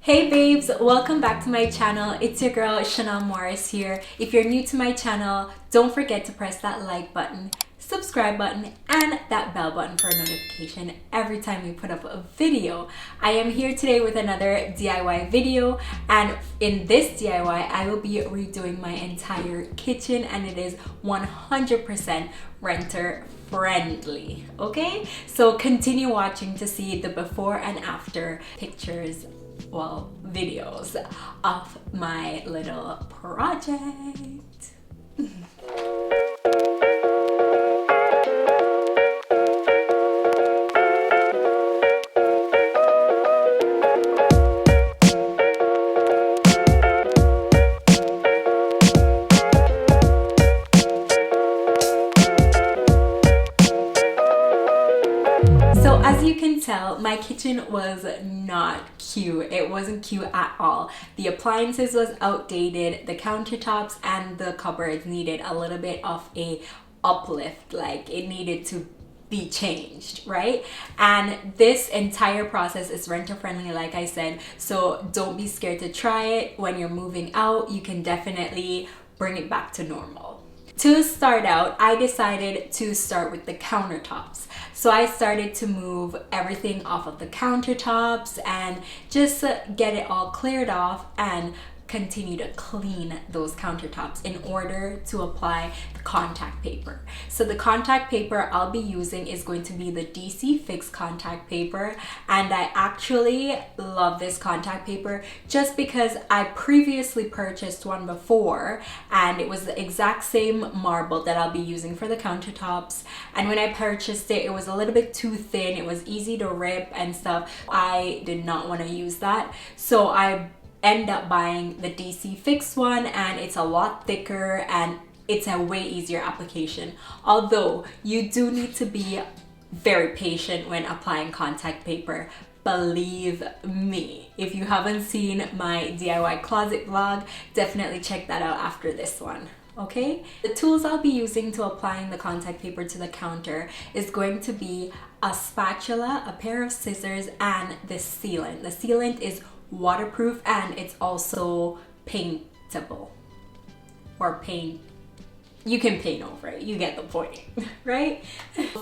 Hey babes, welcome back to my channel. It's your girl Shannel Morris here. If you're new to my channel, don't forget to press that like button, subscribe button, and that bell button for a notification every time we put up a video. I am here today with another DIY video, and in this DIY I will be redoing my entire kitchen, and it is 100% renter friendly. Okay, so continue watching to see the before and after pictures, well, videos of my little project. So as you can tell, my kitchen was not cute. It wasn't cute at all. The appliances was outdated. The countertops and the cupboards needed a little bit of a uplift. Like, it needed to be changed, right? And this entire process is renter friendly, like I said. So don't be scared to try it. When you're moving out, you can definitely bring it back to normal. To start out, I decided to start with the countertops. So I started to move everything off of the countertops and just get it all cleared off and continue to clean those countertops in order to apply the contact paper. So the contact paper I'll be using is going to be the DC Fix contact paper, and I actually love this contact paper just because I previously purchased one before and it was the exact same marble that I'll be using for the countertops, and when I purchased it, it was a little bit too thin. It was easy to rip and stuff. I did not want to use that, so I end up buying the DC Fix one, and it's a lot thicker and it's a way easier application. Although you do need to be very patient when applying contact paper. Believe me, if you haven't seen my DIY closet vlog, definitely check that out after this one. Okay, the tools I'll be using to applying the contact paper to the counter is going to be a spatula, a pair of scissors, and the sealant. The sealant is waterproof and it's also paintable, or you can paint over it, you get the point, right?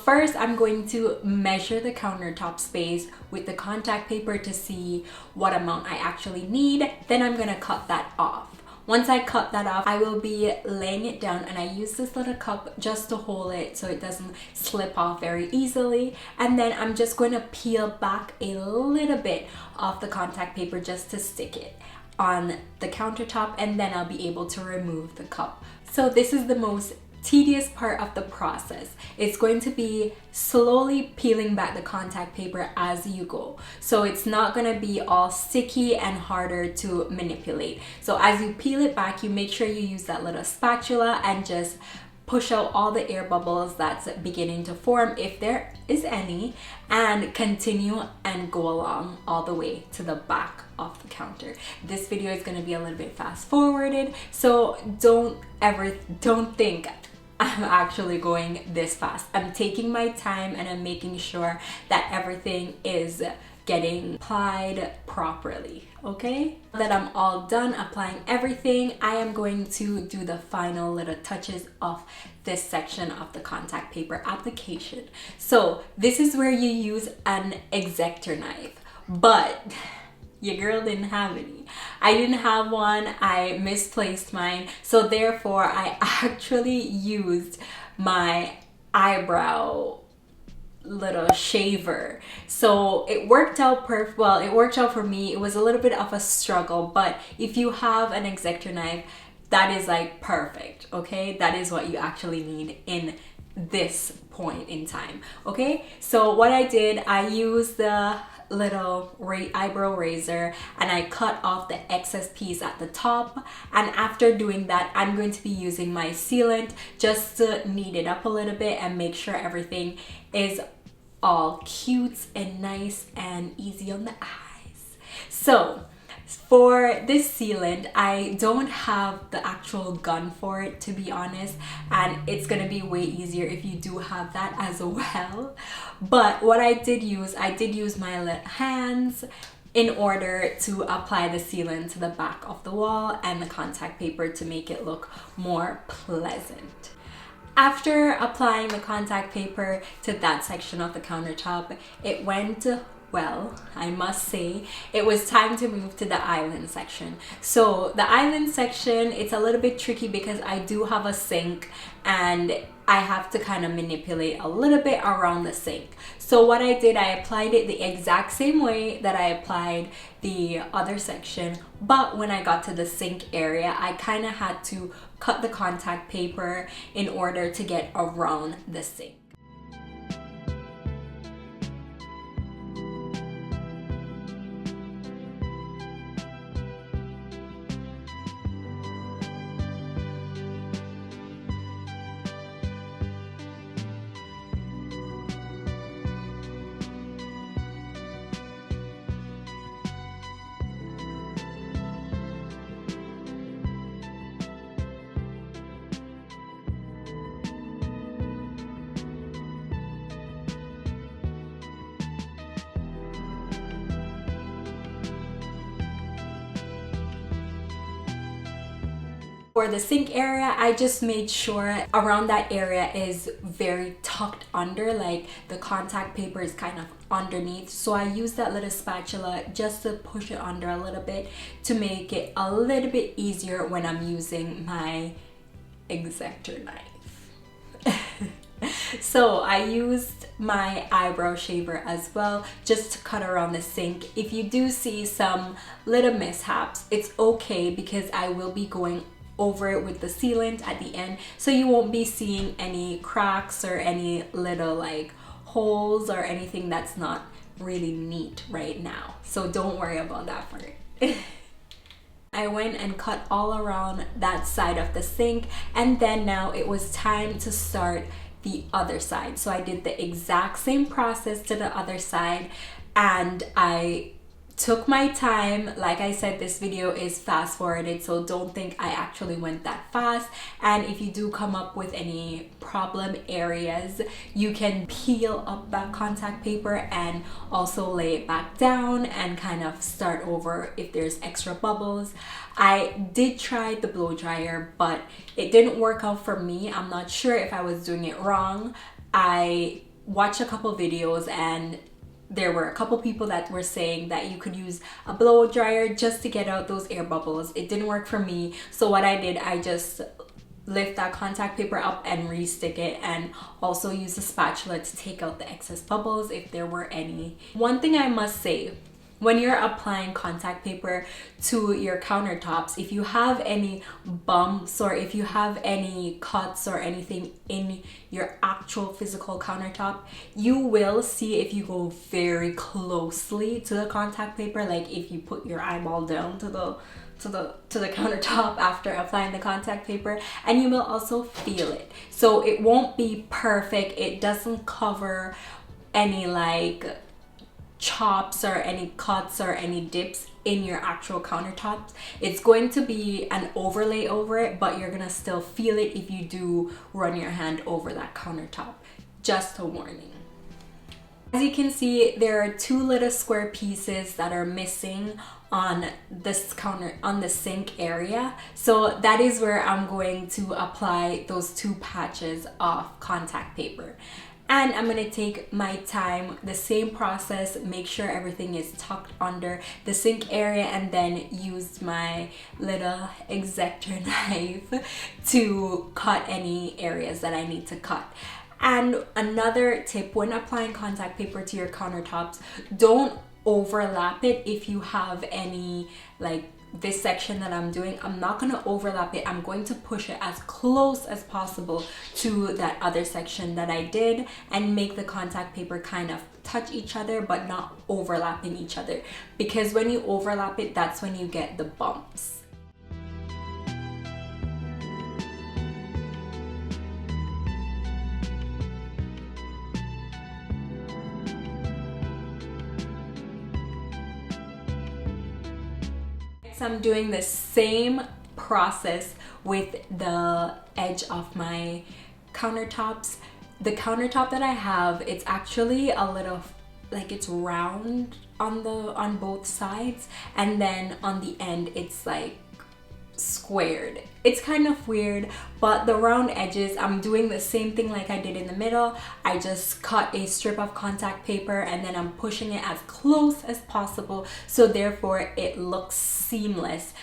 First, I'm going to measure the countertop space with the contact paper to see what amount I actually need. Then I'm gonna cut that off. Once I cut that off, I will be laying it down, and I use this little cup just to hold it so it doesn't slip off very easily. And then I'm just going to peel back a little bit of the contact paper just to stick it on the countertop, and then I'll be able to remove the cup. So this is the most tedious part of the process. It's going to be slowly peeling back the contact paper as you go, so it's not going to be all sticky and harder to manipulate. So as you peel it back, you make sure you use that little spatula and just push out all the air bubbles that's beginning to form, if there is any, and continue and go along all the way to the back of the counter. This video is going to be a little bit fast forwarded, so don't think I'm actually going this fast. I'm taking my time and I'm making sure that everything is getting applied properly. Okay, now that I'm all done applying everything, I am going to do the final little touches of this section of the contact paper application. So this is where you use an X-Acto knife, but your girl didn't have any. I didn't have one. I misplaced mine, so therefore I actually used my eyebrow little shaver. So it worked out perfect. Well, it worked out for me. It was a little bit of a struggle, but if you have an X-Acto knife, that is like perfect. Okay, that is what you actually need in this point in time. Okay, so what I did, I used the little eyebrow razor and I cut off the excess piece at the top, and after doing that, I'm going to be using my sealant just to knead it up a little bit and make sure everything is all cute and nice and easy on the eyes. So for this sealant, I don't have the actual gun for it, to be honest, and it's gonna be way easier if you do have that as well. But what I did use my hands, in order to apply the sealant to the back of the wall and the contact paper to make it look more pleasant. After applying the contact paper to that section of the countertop, it went well, I must say. It was time to move to the island section. So the island section, it's a little bit tricky because I do have a sink and I have to kind of manipulate a little bit around the sink. So what I did, I applied it the exact same way that I applied the other section, but when I got to the sink area, I kind of had to cut the contact paper in order to get around the sink. For the sink area, I just made sure around that area is very tucked under, like the contact paper is kind of underneath. So I used that little spatula just to push it under a little bit to make it a little bit easier when I'm using my X-Acto knife. So I used my eyebrow shaver as well just to cut around the sink. If you do see some little mishaps, it's okay because I will be going over it with the sealant at the end, so you won't be seeing any cracks or any little like holes or anything that's not really neat right now. So don't worry about that part. I went and cut all around that side of the sink, and then now it was time to start the other side. So I did the exact same process to the other side, and I took my time. Like I said, this video is fast forwarded, so don't think I actually went that fast. And if you do come up with any problem areas, you can peel up that contact paper and also lay it back down and kind of start over if there's extra bubbles. I did try the blow dryer, but it didn't work out for me. I'm not sure if I was doing it wrong. I watched a couple videos and there were a couple people that were saying that you could use a blow dryer just to get out those air bubbles. It didn't work for me. So what I did, I just lift that contact paper up and re-stick it, and also use a spatula to take out the excess bubbles if there were any. One thing I must say, when you're applying contact paper to your countertops, if you have any bumps or if you have any cuts or anything in your actual physical countertop, you will see if you go very closely to the contact paper, like if you put your eyeball down to the countertop after applying the contact paper, and you will also feel it. So it won't be perfect. It doesn't cover any like chops or any cuts or any dips in your actual countertops. It's going to be an overlay over it, but you're gonna still feel it if you do run your hand over that countertop. Just a warning. As you can see, there are two little square pieces that are missing on this on the sink area. So that is where I'm going to apply those two patches of contact paper. And I'm gonna take my time, the same process, make sure everything is tucked under the sink area, and then use my little X-Acto knife to cut any areas that I need to cut. And another tip, when applying contact paper to your countertops, don't overlap it. If you have any, like this section that I'm doing, I'm not going to overlap it. I'm going to push it as close as possible to that other section that I did and make the contact paper kind of touch each other but not overlapping each other, because when you overlap it, that's when you get the bumps. I'm doing the same process with the edge of my countertops. The countertop that I have, it's actually a little like it's round on both sides, and then on the end it's like squared. It's kind of weird, but the round edges, I'm doing the same thing like I did in the middle. I just cut a strip of contact paper and then I'm pushing it as close as possible, so therefore it looks seamless.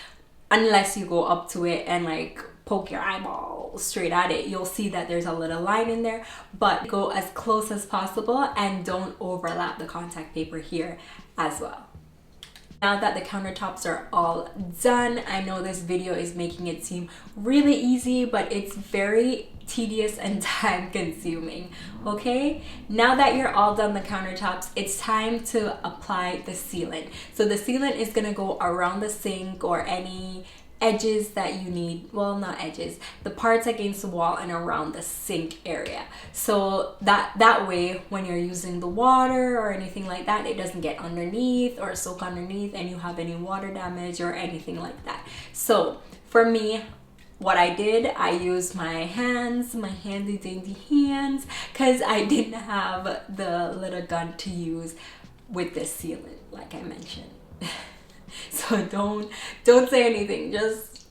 Unless you go up to it and like poke your eyeball straight at it, you'll see that there's a little line in there, but go as close as possible and don't overlap the contact paper here as well. Now that the countertops are all done, I know this video is making it seem really easy, but it's very tedious and time consuming. Okay, now that you're all done the countertops, it's time to apply the sealant. So the sealant is gonna go around the sink or any edges that you need, well, not edges, the parts against the wall and around the sink area, so that way when you're using the water or anything like that, it doesn't get underneath or soak underneath and you have any water damage or anything like that. So for me, what I did, I used my hands, my handy dandy hands, because I didn't have the little gun to use with this sealant like I mentioned. So don't say anything, just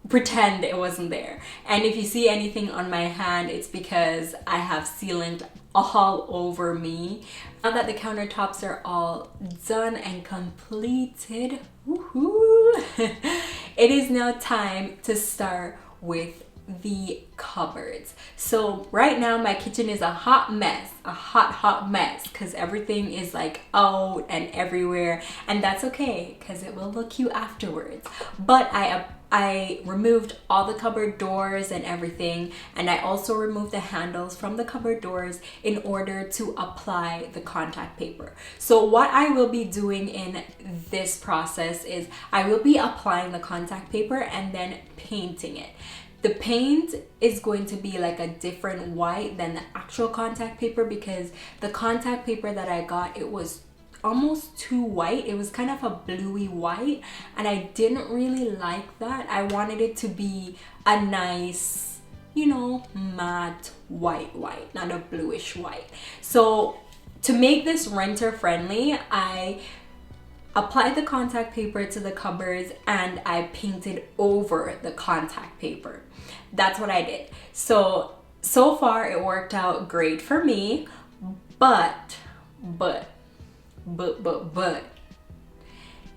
pretend it wasn't there. And if you see anything on my hand, it's because I have sealant all over me. Now that the countertops are all done and completed, woohoo, it is now time to start with the cupboards. So right now my kitchen is a hot mess, a hot mess, because everything is like out and everywhere, and that's okay because it will look cute afterwards. But I removed all the cupboard doors and everything, and I also removed the handles from the cupboard doors in order to apply the contact paper. So what I will be doing in this process is I will be applying the contact paper and then painting it. The paint is going to be like a different white than the actual contact paper, because the contact paper that I got, it was almost too white. It was kind of a bluey white, and I didn't really like that. I wanted it to be a nice, you know, matte white, not a bluish white. So to make this renter friendly, I applied the contact paper to the cupboards and I painted over the contact paper. That's what I did. So far it worked out great for me, but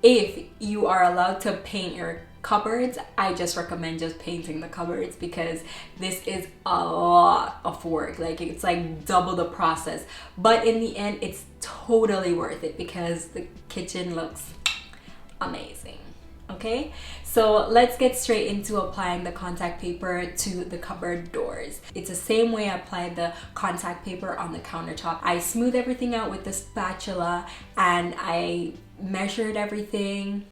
if you are allowed to paint your cupboards, I just recommend just painting the cupboards, because this is a lot of work. Like, it's like double the process, but in the end it's totally worth it because the kitchen looks amazing. Okay, so let's get straight into applying the contact paper to the cupboard doors. It's the same way I applied the contact paper on the countertop. I smoothed everything out with the spatula and I measured everything.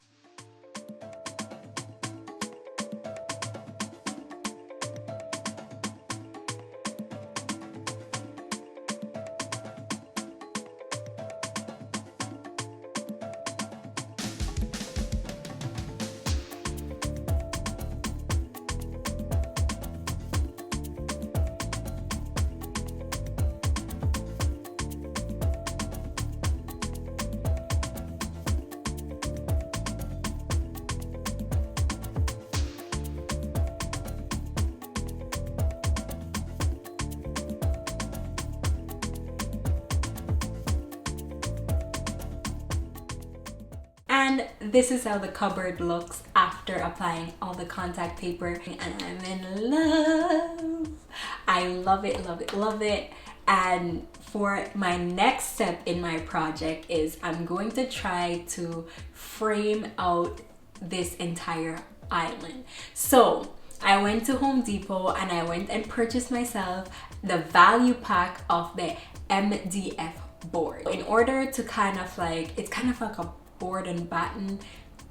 And this is how the cupboard looks after applying all the contact paper, and I'm in love. I love it, love it, love it. And for my next step in my project is I'm going to try to frame out this entire island. So I went to Home Depot and I went and purchased myself the value pack of the MDF board in order to kind of like, it's kind of like a board and batten,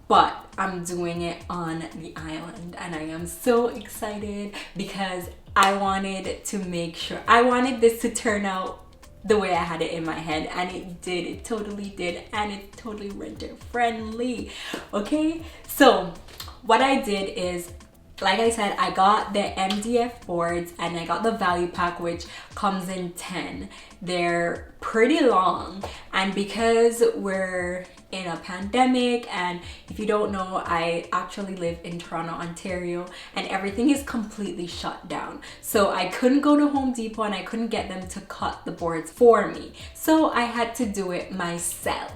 but I'm doing it on the island, and I am so excited because I wanted to make sure, I wanted this to turn out the way I had it in my head, and it did. It totally did, and it's totally renter friendly. Okay, so what I did is like I said, I got the MDF boards and I got the value pack, which comes in 10. They're pretty long, and because we're in a pandemic, and if you don't know, I actually live in Toronto, Ontario, and everything is completely shut down. So I couldn't go to Home Depot and I couldn't get them to cut the boards for me. So I had to do it myself.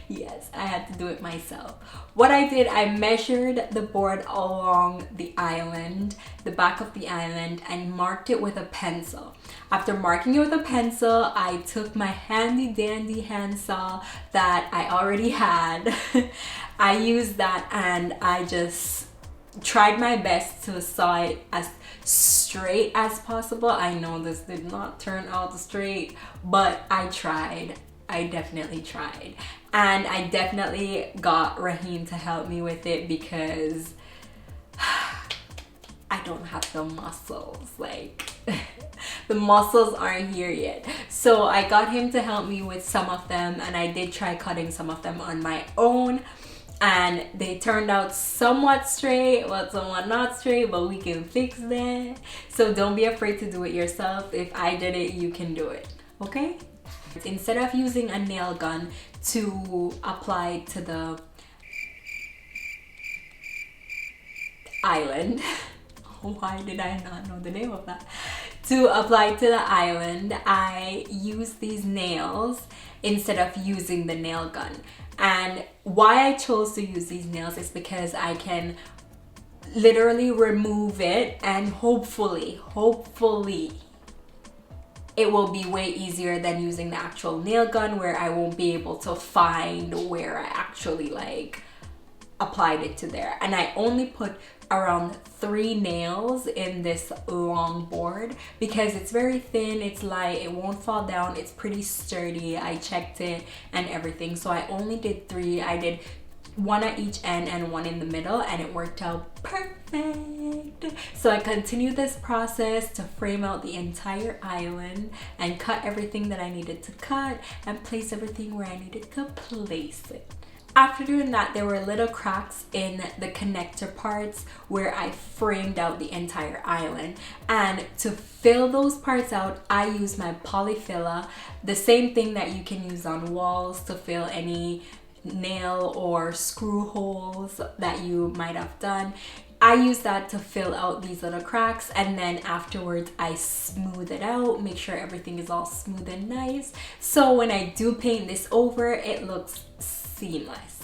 Yes, I had to do it myself. What I did, I measured the board along the island, the back of the island, and marked it with a pencil. After marking it with a pencil, I took my handy dandy handsaw that I already had. I used that and I just tried my best to saw it as straight as possible. I know this did not turn out straight, but I tried. I definitely tried. And I definitely got Raheem to help me with it because I don't have the muscles. Like, the muscles aren't here yet. So I got him to help me with some of them, and I did try cutting some of them on my own. And they turned out somewhat straight, well, somewhat not straight, but we can fix that. So don't be afraid to do it yourself. If I did it, you can do it, okay? Instead of using a nail gun to apply to the island, why did I not know the name of that? To apply to the island, I use these nails instead of using the nail gun. And why I chose to use these nails is because I can literally remove it, and hopefully it will be way easier than using the actual nail gun, where I won't be able to find where I actually like applied it to there. And I only put around 3 nails in this long board because it's very thin, it's light, it won't fall down, it's pretty sturdy. I checked it and everything, so I only did 3. I did 1 at each end and 1 in the middle, and it worked out perfect. So I continued this process to frame out the entire island and cut everything that I needed to cut and place everything where I needed to place it. After doing that, there were little cracks in the connector parts where I framed out the entire island. And to fill those parts out, I used my polyfiller, the same thing that you can use on walls to fill any nail or screw holes that you might have done. I use that to fill out these little cracks, and then afterwards I smooth it out, make sure everything is all smooth and nice. So when I do paint this over, it looks seamless.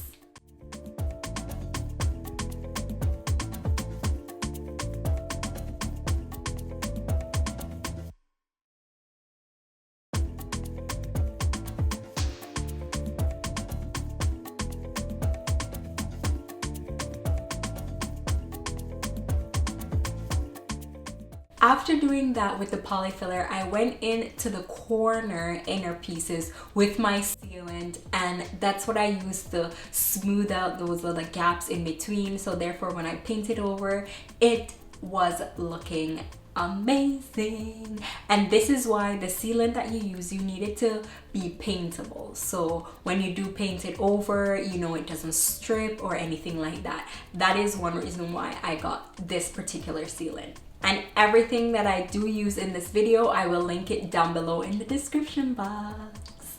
After doing that with the polyfiller, I went into the corner inner pieces with my sealant, and that's what I used to smooth out those little gaps in between. So therefore, when I painted over, it was looking amazing. And this is why the sealant that you use, you need it to be paintable. So when you do paint it over, you know, it doesn't strip or anything like that. That is one reason why I got this particular sealant. And everything that I do use in this video, I will link it down below in the description box.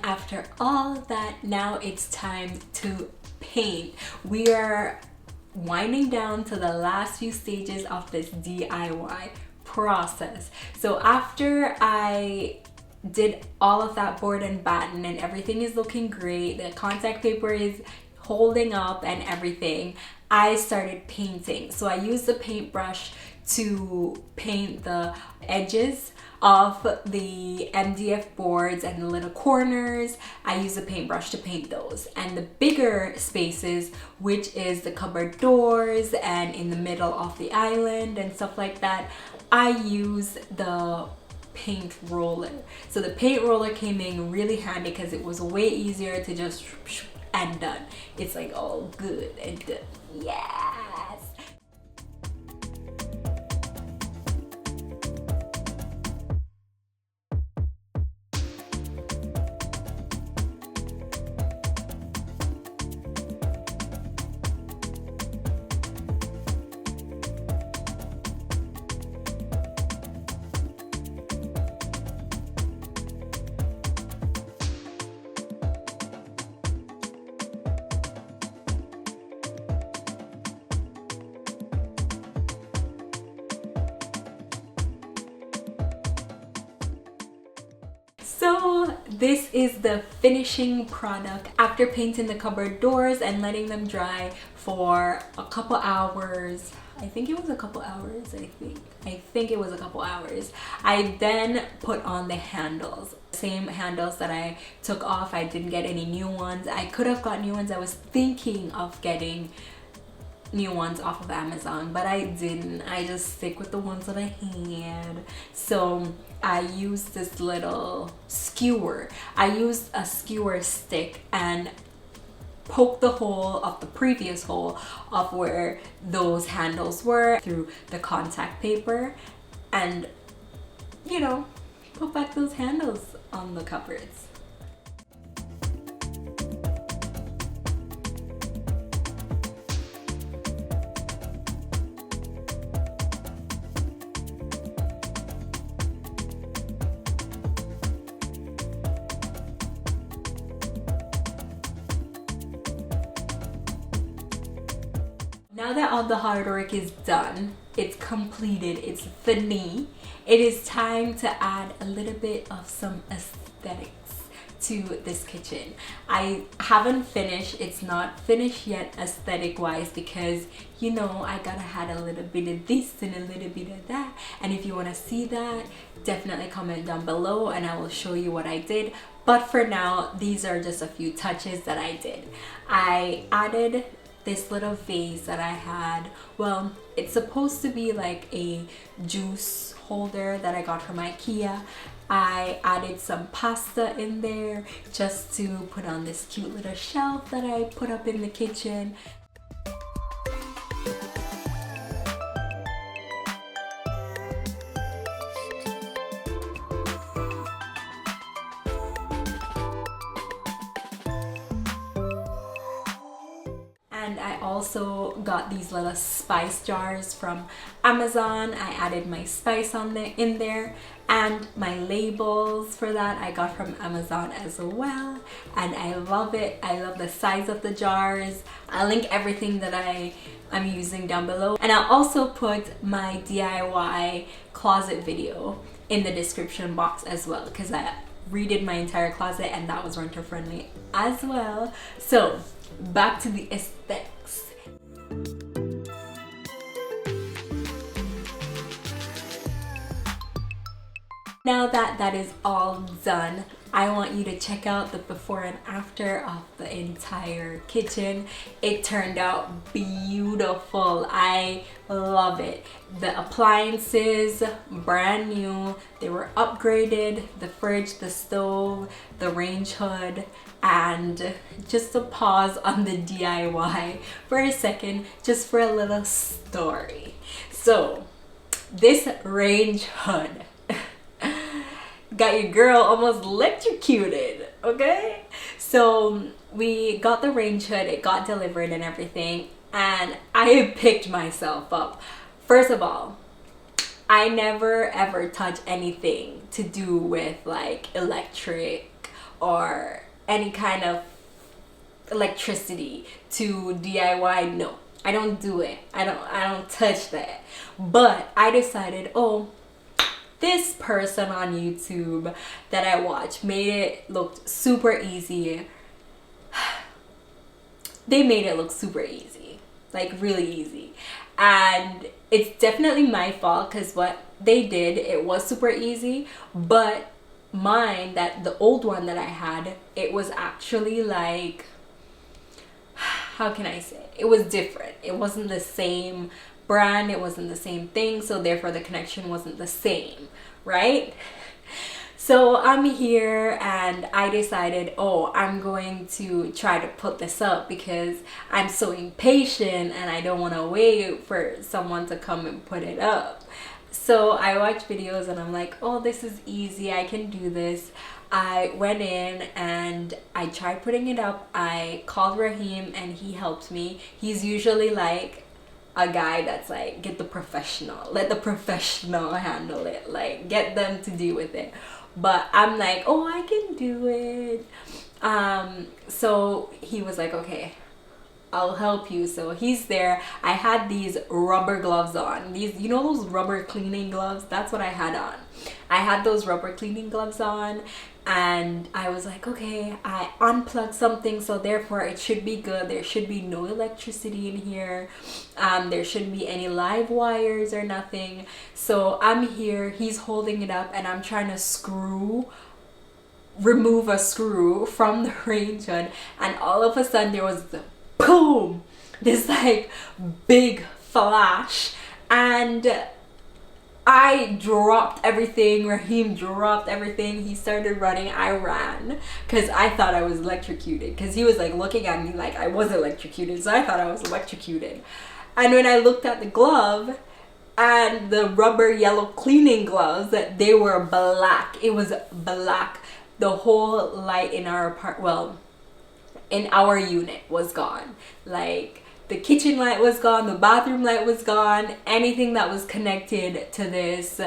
After all that, now it's time to paint. We are winding down to the last few stages of this DIY process. So after I did all of that board and batten and everything is looking great, the contact paper is holding up and everything, I started painting. So I used the paintbrush to paint the edges of the MDF boards and the little corners. I used a paintbrush to paint those. And the bigger spaces, which is the cupboard doors and in the middle of the island and stuff like that, I use the paint roller. So the paint roller came in really handy because it was way easier to just and done. It's like all good and done. Yes! So this is the finishing product after painting the cupboard doors and letting them dry for a couple hours. I think it was a couple hours. I think it was a couple hours. I then put on the handles. Same handles that I took off. I didn't get any new ones. I could have got new ones. I was thinking of getting new ones off of Amazon, but I didn't. I just stick with the ones that I had. So I used this little skewer. I used a skewer stick and poked the hole of the previous hole of where those handles were through the contact paper, and you know, put back those handles on the cupboards. Now that all the hard work is done, it's completed, it's finished, it is time to add a little bit of some aesthetics to this kitchen. I haven't finished, it's not finished yet aesthetic wise, because you know I gotta add a little bit of this and a little bit of that, and if you want to see that, definitely comment down below and I will show you what I did. But for now, these are just a few touches that I did. I added this little vase that I had. Well, it's supposed to be like a juice holder that I got from IKEA. I added some pasta in there just to put on this cute little shelf that I put up in the kitchen. And I also got these little spice jars from Amazon. I added my spice in there, and my labels for that I got from Amazon as well, and I love it. I love the size of the jars. I'll link everything that I'm using down below, and I'll also put my DIY closet video in the description box as well, because I redid my entire closet and that was renter friendly as well. So back to the aesthetics. Now that that is all done, I want you to check out the before and after of the entire kitchen. It turned out beautiful. I love it. The appliances, brand new. They were upgraded. The fridge, the stove, the range hood. And just to pause on the DIY for a second, just for a little story. So this range hood got your girl almost electrocuted, okay? So we got the range hood, it got delivered and everything, and I picked myself up. First of all, I never ever touch anything to do with like electric or any kind of electricity to DIY. No, I don't do it. I don't touch that. But I decided, oh, this person on YouTube that I watch made it look super easy. They made it look super easy, like really easy. And it's definitely my fault, because what they did, it was super easy, but mine, that the old one that I had, it was actually like, how can I say, it was different. It wasn't the same brand, it wasn't the same thing, so therefore the connection wasn't the same, right? So I'm here and I decided, oh, I'm going to try to put this up because I'm so impatient and I don't want to wait for someone to come and put it up. So I watch videos and I'm like, oh, this is easy, I can do this. I went in and I tried putting it up. I called Raheem and he helped me. He's usually like a guy that's like, get the professional, let the professional handle it, like get them to deal with it. But I'm like, oh, I can do it. So he was like, okay, I'll help you. So he's there. I had these rubber gloves on. These, you know, those rubber cleaning gloves? That's what I had on. I had those rubber cleaning gloves on, and I was like, okay, I unplugged something, so therefore it should be good. There should be no electricity in here. There shouldn't be any live wires or nothing. So I'm here, he's holding it up, and I'm trying to remove a screw from the range hood, and all of a sudden there was the boom, this like big flash, and I dropped everything. Raheem dropped everything. He started running. I ran because I thought I was electrocuted, because he was like looking at me like I was electrocuted, so I thought I was electrocuted. And when I looked at the glove and the rubber yellow cleaning gloves, that they were black. It was black. The whole light in our in our unit was gone. Like, the kitchen light was gone, the bathroom light was gone, anything that was connected to this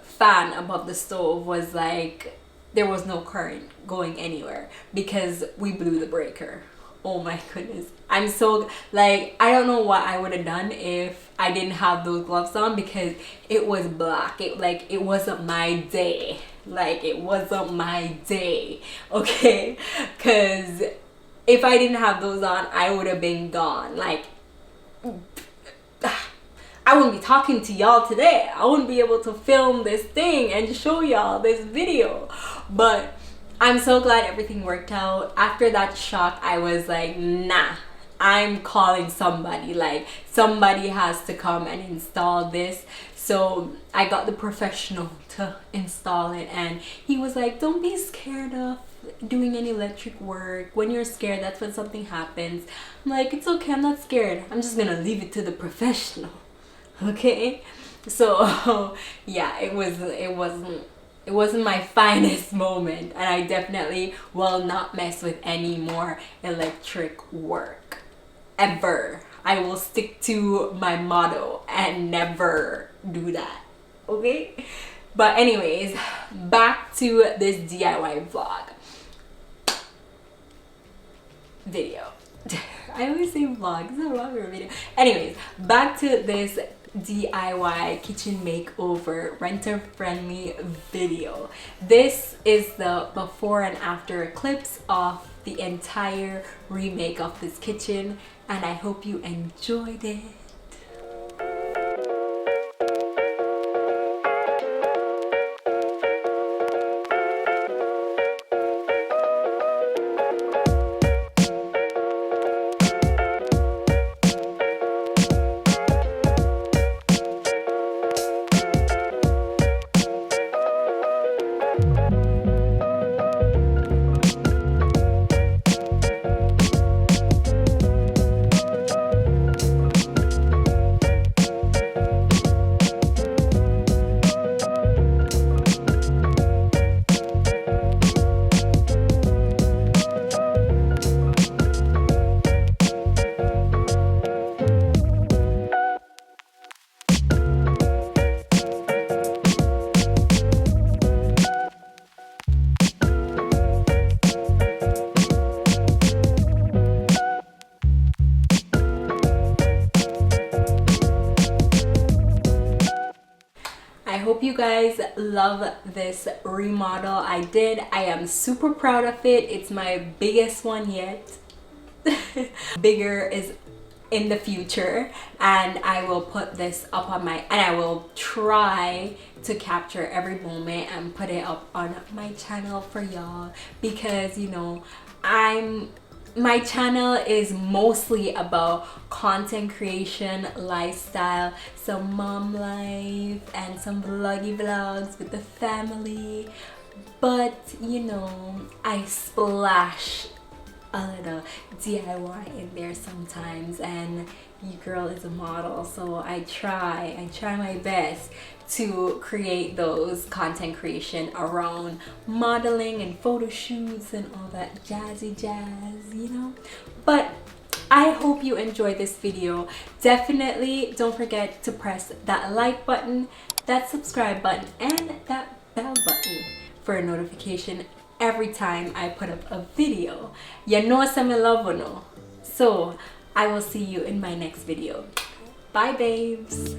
fan above the stove was like, there was no current going anywhere because we blew the breaker. Oh my goodness. I'm so, like, I don't know what I would have done if I didn't have those gloves on, because it was black. It wasn't my day. Like, it wasn't my day, okay? Because if I didn't have those on, I would have been gone. Like, I wouldn't be talking to y'all today. I wouldn't be able to film this thing and show y'all this video. But I'm so glad everything worked out. After that shock, I was like, nah, I'm calling somebody. Like, somebody has to come and install this. So I got the professional to install it, and he was like, don't be scared of doing any electric work. When you're scared, that's when something happens. I'm like, it's okay, I'm not scared. I'm just gonna leave it to the professional. Okay? So yeah, it wasn't my finest moment, and I definitely will not mess with any more electric work ever. I will stick to my motto and never do that. Okay? But anyways, back to this DIY vlog video. I always say vlog, it's no longer a video. Anyways, back to this DIY kitchen makeover renter friendly video. This is the before and after clips of the entire remake of this kitchen, and I hope you enjoyed it. I hope you guys love this remodel I did. I am super proud of it. It's my biggest one yet. Bigger is in the future, and I will put this up on and I will try to capture every moment and put it up on my channel for y'all, because you know, my channel is mostly about content creation, lifestyle, some mom life, and some vloggy vlogs with the family. But you know, I splash a little DIY in there sometimes, and your girl is a model, so I try my best to create those content creation around modeling and photo shoots and all that jazzy jazz, you know. But I hope you enjoyed this video. Definitely don't forget to press that like button, that subscribe button, and that bell button for a notification every time I put up a video. You know some love or no? So I will see you in my next video. Bye, babes.